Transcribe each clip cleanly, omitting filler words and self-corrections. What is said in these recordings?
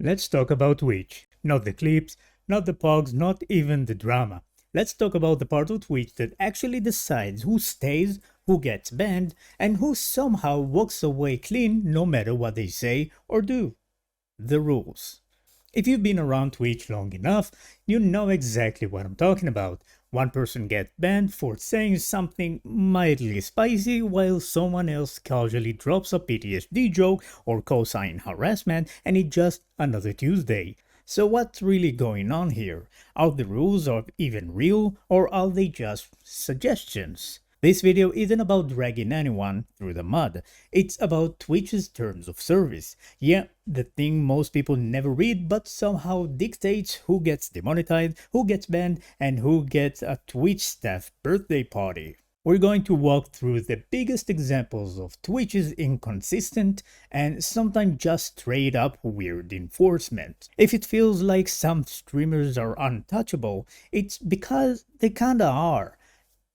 Let's talk about Twitch. Not the clips, not the pogs, not even the drama. Let's talk about the part of Twitch that actually decides who stays, who gets banned, and who somehow walks away clean no matter what they say or do. The rules. If you've been around Twitch long enough, you know exactly what I'm talking about. One person gets banned for saying something mildly spicy, while someone else casually drops a PTSD joke or cosign harassment, and it's just another Tuesday. So what's really going on here? Are the rules even real, or are they just suggestions? This video isn't about dragging anyone through the mud, it's about Twitch's terms of service. Yeah, the thing most people never read but somehow dictates who gets demonetized, who gets banned, and who gets a Twitch staff birthday party. We're going to walk through the biggest examples of Twitch's inconsistent and sometimes just straight up weird enforcement. If it feels like some streamers are untouchable, it's because they kinda are.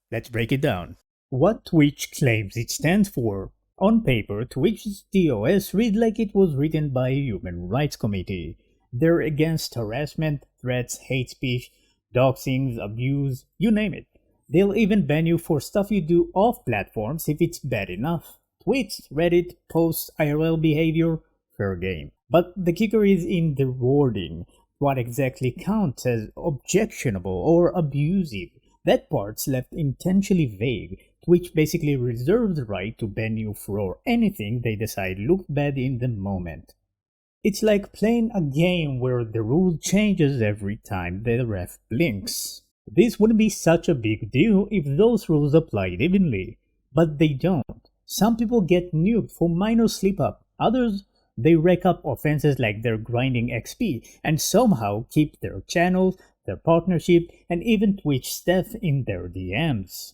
Let's break it down. What Twitch claims it stands for. On paper, Twitch's TOS reads like it was written by a human rights committee. They're against harassment, threats, hate speech, doxing, abuse, you name it. They'll even ban you for stuff you do off platforms if it's bad enough. Tweets, Reddit, posts, IRL behavior, fair game. But the kicker is in the wording. What exactly counts as objectionable or abusive? That part's left intentionally vague. Twitch basically reserves the right to ban you for anything they decide looks bad in the moment. It's like playing a game where the rule changes every time the ref blinks. This wouldn't be such a big deal if those rules applied evenly, but they don't. Some people get nuked for minor slip-up, others they rack up offenses like they're grinding XP and somehow keep their channels, their partnership, and even Twitch staff in their DMs.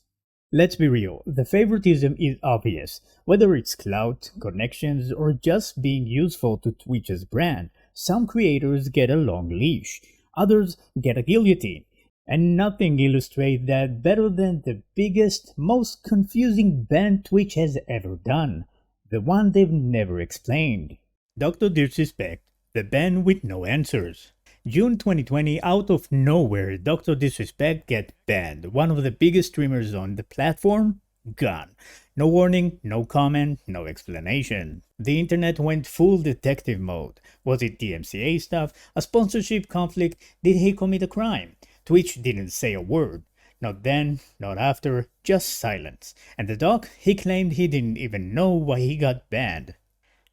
Let's be real, the favoritism is obvious. Whether it's clout, connections, or just being useful to Twitch's brand, some creators get a long leash, others get a guillotine. And nothing illustrates that better than the biggest, most confusing ban Twitch has ever done. The one they've never explained. Dr. Disrespect, the ban with no answers. June 2020, out of nowhere, Dr. Disrespect gets banned. One of the biggest streamers on the platform, gone. No warning, no comment, no explanation. The internet went full detective mode. Was it DMCA stuff? A sponsorship conflict? Did he commit a crime? Twitch didn't say a word. Not then, not after, just silence. And the doc, he claimed he didn't even know why he got banned.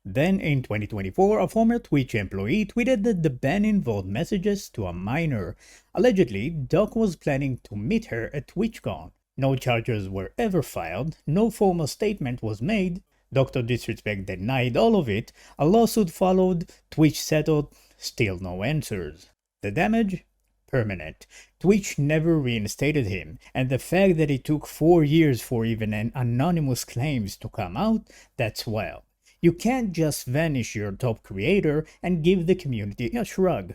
Then in 2024, a former Twitch employee tweeted that the ban involved messages to a minor. Allegedly, Doc was planning to meet her at TwitchCon. No charges were ever filed, no formal statement was made. Dr. Disrespect denied all of it, a lawsuit followed, Twitch settled, still no answers. The damage? Permanent. Twitch never reinstated him, and the fact that it took 4 years for even an anonymous claims to come out, that's wild. You can't just vanish your top creator and give the community a shrug.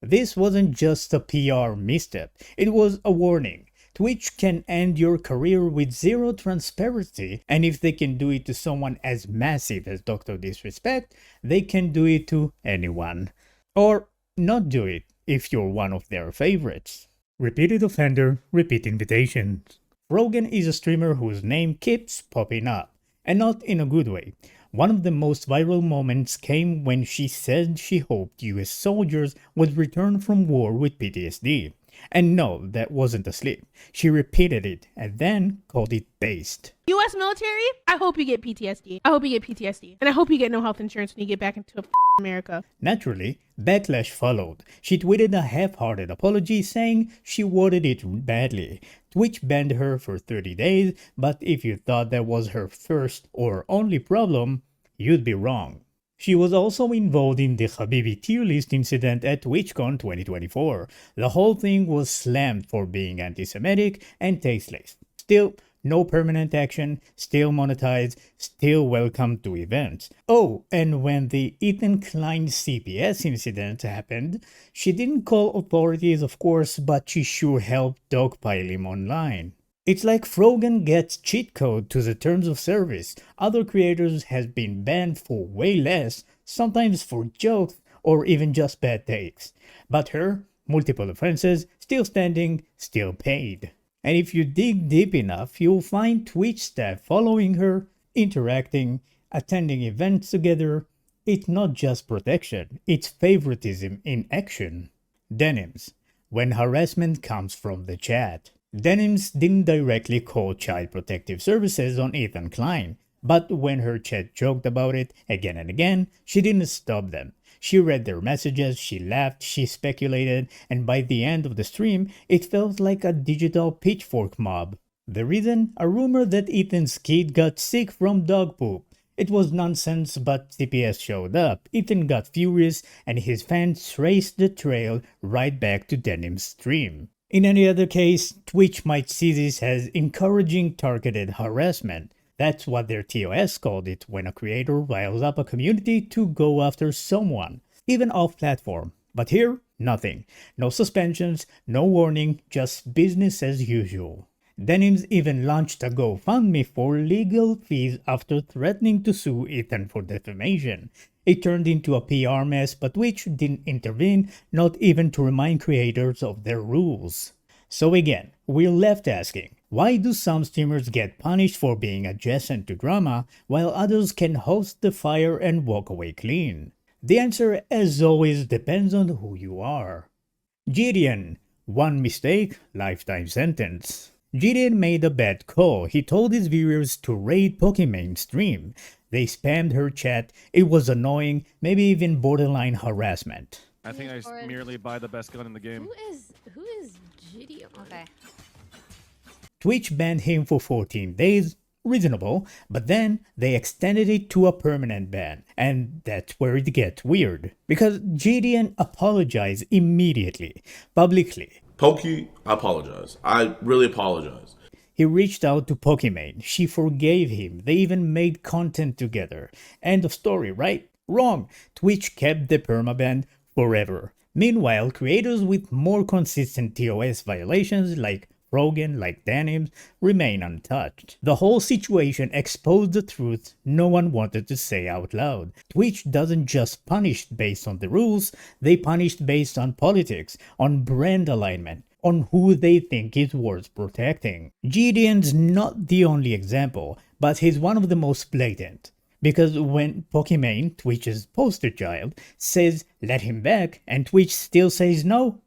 This wasn't just a PR misstep, it was a warning. Twitch can end your career with zero transparency, and if they can do it to someone as massive as Dr. Disrespect, they can do it to anyone. Or not do it if you're one of their favorites. Repeated offender, repeat invitations. Frogan is a streamer whose name keeps popping up, and not in a good way. One of the most viral moments came when she said she hoped US soldiers would return from war with PTSD. And no, that wasn't a slip. She repeated it and then called it based. US military, I hope you get PTSD. I hope you get PTSD. And I hope you get no health insurance when you get back into America. Naturally, backlash followed. She tweeted a half-hearted apology saying she worded it badly. Twitch banned her for 30 days, but if you thought that was her first or only problem, you'd be wrong. She was also involved in the Habibi tier list incident at TwitchCon 2024. The whole thing was slammed for being anti-Semitic and tasteless. Still, no permanent action, still monetized, still welcome to events. Oh, and when the Ethan Klein CPS incident happened, she didn't call authorities of course, but she sure helped dogpile him online. It's like Frogan gets cheat code to the terms of service. Other creators has been banned for way less, sometimes for jokes, or even just bad takes. But her, multiple offenses, still standing, still paid. And if you dig deep enough, you'll find Twitch staff following her, interacting, attending events together. It's not just protection, it's favoritism in action. Denims. When harassment comes from the chat. Denims didn't directly call Child Protective Services on Ethan Klein, but when her chat joked about it again and again, she didn't stop them. She read their messages, she laughed, she speculated, and by the end of the stream, it felt like a digital pitchfork mob. The reason? A rumor that Ethan's kid got sick from dog poop. It was nonsense, but CPS showed up. Ethan got furious, and his fans traced the trail right back to Denim's stream. In any other case, Twitch might see this as encouraging targeted harassment. That's what their TOS called it when a creator riles up a community to go after someone, even off-platform. But here, nothing. No suspensions, no warning, just business as usual. Denims even launched a GoFundMe for legal fees after threatening to sue Ethan for defamation. It turned into a PR mess, but Twitch didn't intervene, not even to remind creators of their rules. So again, we're left asking, why do some streamers get punished for being adjacent to drama, while others can host the fire and walk away clean? The answer, as always, depends on who you are. JiDion. One mistake, lifetime sentence. JiDion made a bad call. He told his viewers to raid Pokemon's stream. They spammed her chat. It was annoying, maybe even borderline harassment. I think I merely buy the best gun in the game. Who is JiDion? Okay. Twitch banned him for 14 days. Reasonable, but then they extended it to a permanent ban, and that's where it gets weird. Because JiDion apologized immediately, publicly. Pokey, I apologize. I really apologize. He reached out to Pokimane. She forgave him. They even made content together. End of story, right? Wrong. Twitch kept the permaban forever. Meanwhile, creators with more consistent TOS violations like Frogan, like Denims, remain untouched. The whole situation exposed the truth no one wanted to say out loud. Twitch doesn't just punish based on the rules, they punish based on politics, on brand alignment, on who they think is worth protecting. JiDion's not the only example, but he's one of the most blatant. Because when Pokimane, Twitch's poster child, says let him back and Twitch still says no,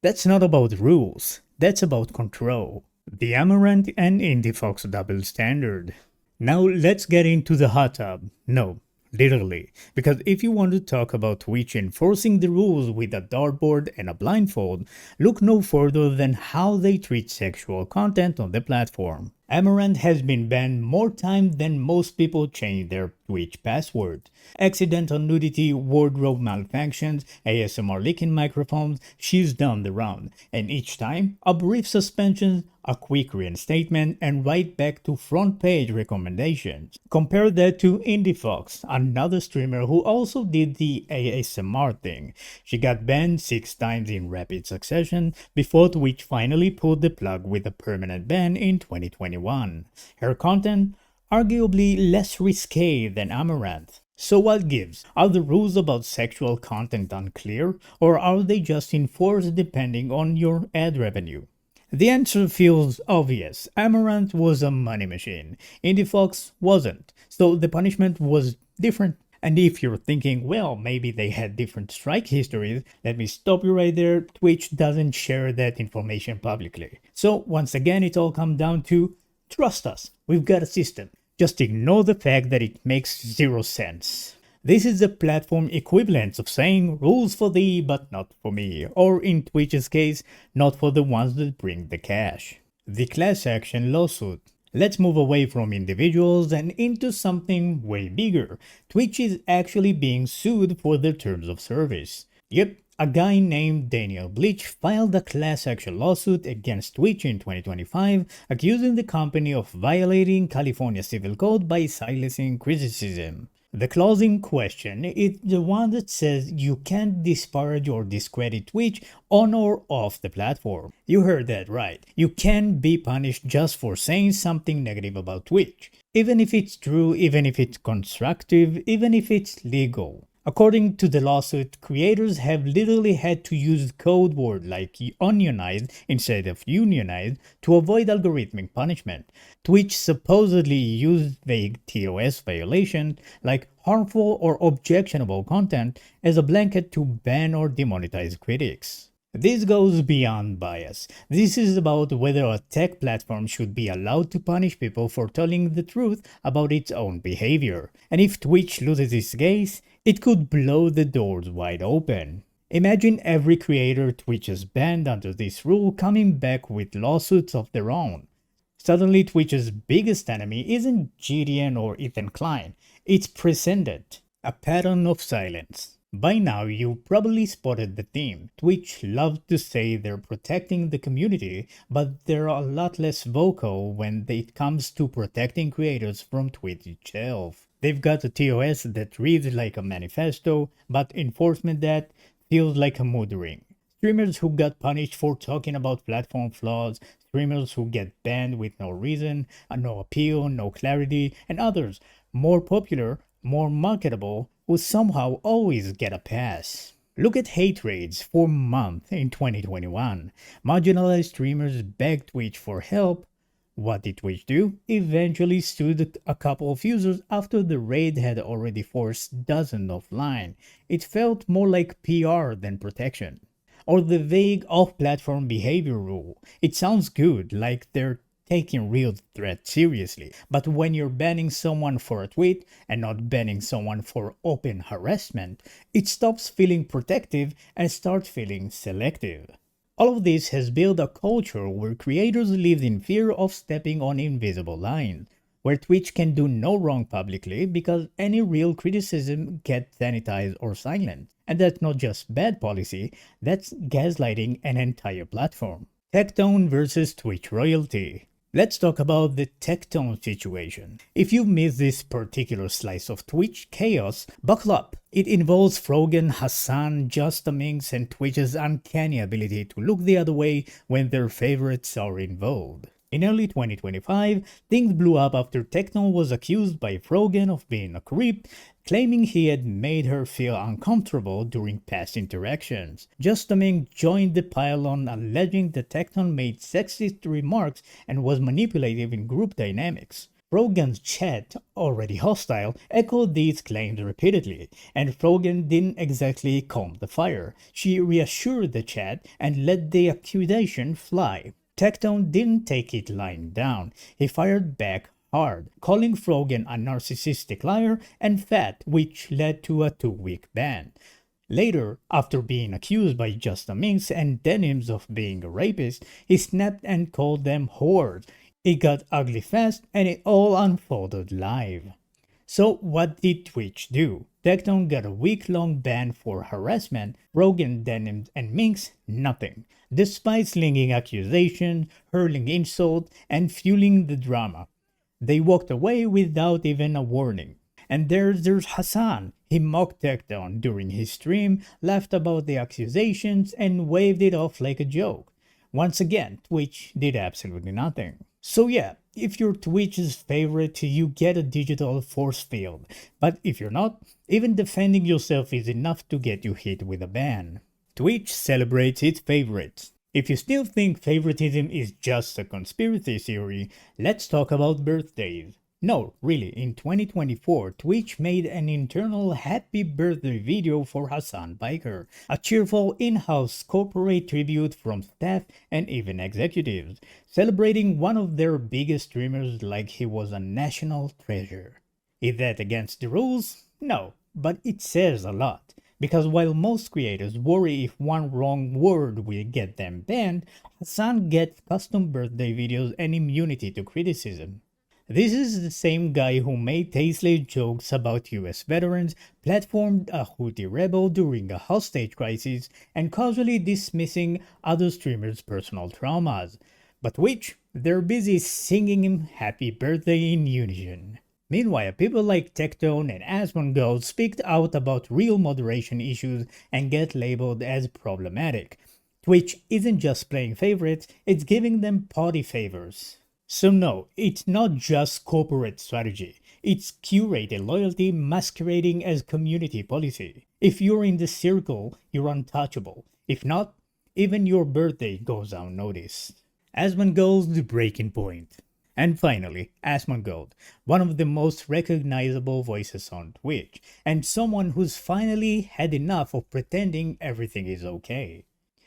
that's not about rules. That's about control. The Amouranth and Indiefoxx double standard. Now let's get into the hot tub. No, literally. Because if you want to talk about Twitch enforcing the rules with a dartboard and a blindfold, look no further than how they treat sexual content on the platform. Amouranth has been banned more times than most people change their Twitch password. Accidental nudity, wardrobe malfunctions, ASMR leaking microphones, she's done the round. And each time, a brief suspension, a quick reinstatement, and right back to front page recommendations. Compare that to Indiefoxx, another streamer who also did the ASMR thing. She got banned 6 times in rapid succession before Twitch finally pulled the plug with a permanent ban in 2021. Her content? Arguably less risque than Amouranth. So what gives? Are the rules about sexual content unclear, or are they just enforced depending on your ad revenue? The answer feels obvious. Amouranth was a money machine. Indiefoxx wasn't. So the punishment was different. And if you're thinking, well, maybe they had different strike histories, let me stop you right there. Twitch doesn't share that information publicly. So once again, it all comes down to trust us. We've got a system. Just ignore the fact that it makes 0 sense. This is the platform equivalent of saying rules for thee but not for me, or in Twitch's case, not for the ones that bring the cash. The class action lawsuit. Let's move away from individuals and into something way bigger. Twitch is actually being sued for their terms of service. Yep, a guy named Daniel Bleach filed a class action lawsuit against Twitch in 2025, accusing the company of violating California Civil Code by silencing criticism. The clause in question is the one that says you can't disparage or discredit Twitch on or off the platform. You heard that right. You can be punished just for saying something negative about Twitch. Even if it's true, even if it's constructive, even if it's legal. According to the lawsuit, creators have literally had to use code word like unionized instead of unionized to avoid algorithmic punishment. Twitch supposedly used vague TOS violations like harmful or objectionable content as a blanket to ban or demonetize critics. This goes beyond bias. This is about whether a tech platform should be allowed to punish people for telling the truth about its own behavior. And if Twitch loses its case, it could blow the doors wide open. Imagine every creator Twitch has banned under this rule coming back with lawsuits of their own. Suddenly Twitch's biggest enemy isn't JiDion or Ethan Klein, it's precedent, a pattern of silence. By now, you probably spotted the theme. Twitch loves to say they're protecting the community, but they're a lot less vocal when it comes to protecting creators from Twitch itself. They've got a TOS that reads like a manifesto, but enforcement that feels like a mood ring. Streamers who got punished for talking about platform flaws, streamers who get banned with no reason, no appeal, no clarity, and others, more popular, more marketable, will somehow always get a pass. Look at hate raids for months in 2021. Marginalized streamers begged Twitch for help. What did Twitch do? Eventually sued a couple of users after the raid had already forced dozens offline. It felt more like PR than protection. Or the vague off-platform behavior rule. It sounds good, like they're taking real threats seriously, but when you're banning someone for a tweet and not banning someone for open harassment, it stops feeling protective and starts feeling selective. All of this has built a culture where creators live in fear of stepping on invisible lines, where Twitch can do no wrong publicly because any real criticism gets sanitized or silenced. And that's not just bad policy, that's gaslighting an entire platform. Tectone versus Twitch royalty. Let's talk about the Tectone situation. If you missed this particular slice of Twitch chaos, buckle up. It involves Frogan, Hasan, JustaMinx, and Twitch's uncanny ability to look the other way when their favorites are involved. In early 2025, things blew up after Tectone was accused by Frogan of being a creep, claiming he had made her feel uncomfortable during past interactions. JustaMinx joined the pile-on, alleging that Tectone made sexist remarks and was manipulative in group dynamics. Frogan's chat, already hostile, echoed these claims repeatedly, and Frogan didn't exactly calm the fire. She reassured the chat and let the accusation fly. Tectone didn't take it lying down. He fired back hard, calling Frogan a narcissistic liar and fat, which led to a 2-week ban. Later, after being accused by JustaMinx and Denims of being a rapist, he snapped and called them whores. It got ugly fast and it all unfolded live. So what did Twitch do? Tectone got a week-long ban for harassment, Frogan, Denim, and Minx, nothing. Despite slinging accusations, hurling insults, and fueling the drama. They walked away without even a warning. And there's Hasan. He mocked Tectone during his stream, laughed about the accusations, and waved it off like a joke. Once again, Twitch did absolutely nothing. So yeah, if you're Twitch's favorite, you get a digital force field. But if you're not, even defending yourself is enough to get you hit with a ban. Twitch celebrates its favorites. If you still think favoritism is just a conspiracy theory, let's talk about birthdays. No, really, in 2024, Twitch made an internal happy birthday video for Hasan Piker, a cheerful in-house corporate tribute from staff and even executives, celebrating one of their biggest streamers like he was a national treasure. Is that against the rules? No, but it says a lot. Because while most creators worry if one wrong word will get them banned, Hasan gets custom birthday videos and immunity to criticism. This is the same guy who made tasteless jokes about US veterans, platformed a Houthi rebel during a hostage crisis, and casually dismissing other streamers' personal traumas. But Twitch, they're busy singing him happy birthday in unison. Meanwhile, people like Tectone and Asmongold speak out about real moderation issues and get labeled as problematic. Twitch isn't just playing favorites, it's giving them party favors. So no, it's not just corporate strategy. It's curated loyalty masquerading as community policy. If you're in the circle, you're untouchable. If not, even your birthday goes unnoticed. Asmongold, the breaking point. And finally, Asmongold, one of the most recognizable voices on Twitch, and someone who's finally had enough of pretending everything is okay.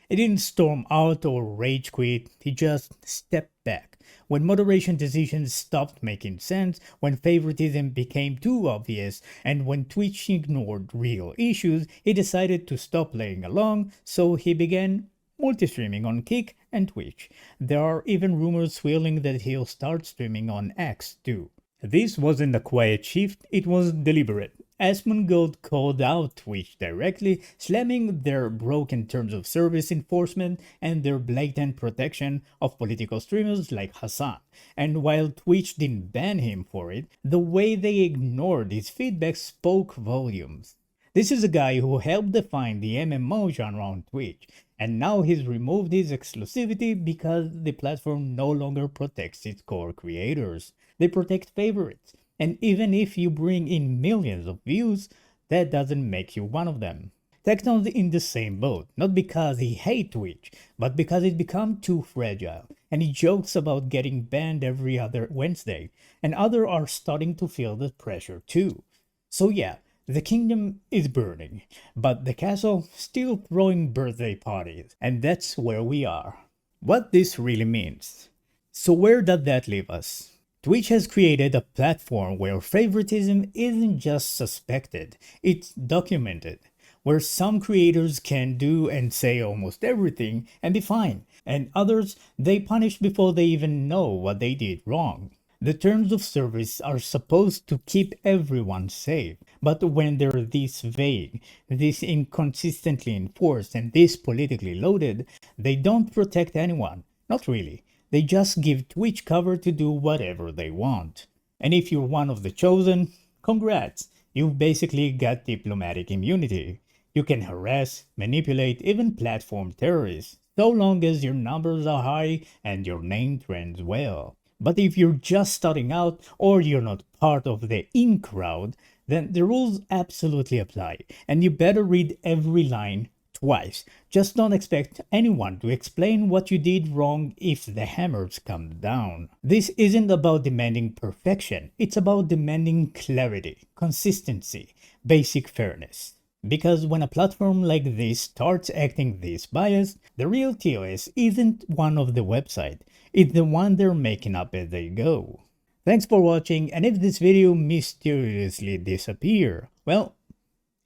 He didn't storm out or rage quit, he just stepped back. When moderation decisions stopped making sense, when favoritism became too obvious, and when Twitch ignored real issues, he decided to stop playing along, so he began multi-streaming on Kick and Twitch. There are even rumors swirling that he'll start streaming on X too. This wasn't a quiet shift, it was deliberate. Asmongold called out Twitch directly, slamming their broken terms of service enforcement and their blatant protection of political streamers like Hasan. And while Twitch didn't ban him for it, the way they ignored his feedback spoke volumes. This is a guy who helped define the MMO genre on Twitch, and now he's removed his exclusivity because the platform no longer protects its core creators. They protect favorites, and even if you bring in millions of views, that doesn't make you one of them. Tectone's in the same boat, not because he hates Twitch, but because it become too fragile, and he jokes about getting banned every other Wednesday, and others are starting to feel the pressure too. So yeah, the kingdom is burning, but the castle still throwing birthday parties, and that's where we are. What this really means. So where does that leave us? Twitch has created a platform where favoritism isn't just suspected, it's documented. Where some creators can do and say almost everything and be fine, and others they punish before they even know what they did wrong. The terms of service are supposed to keep everyone safe, but when they're this vague, this inconsistently enforced, and this politically loaded, they don't protect anyone. Not really. They just give Twitch cover to do whatever they want. And if you're one of the chosen, congrats, you've basically got diplomatic immunity. You can harass, manipulate, even platform terrorists, so long as your numbers are high and your name trends well. But if you're just starting out or you're not part of the in crowd, then the rules absolutely apply, and you better read every line twice. Just don't expect anyone to explain what you did wrong if the hammers come down. This isn't about demanding perfection, it's about demanding clarity, consistency, basic fairness. Because when a platform like this starts acting this biased, the real TOS isn't one of the website, it's the one they're making up as they go. Thanks for watching, and if this video mysteriously disappears, well,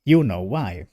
you know why.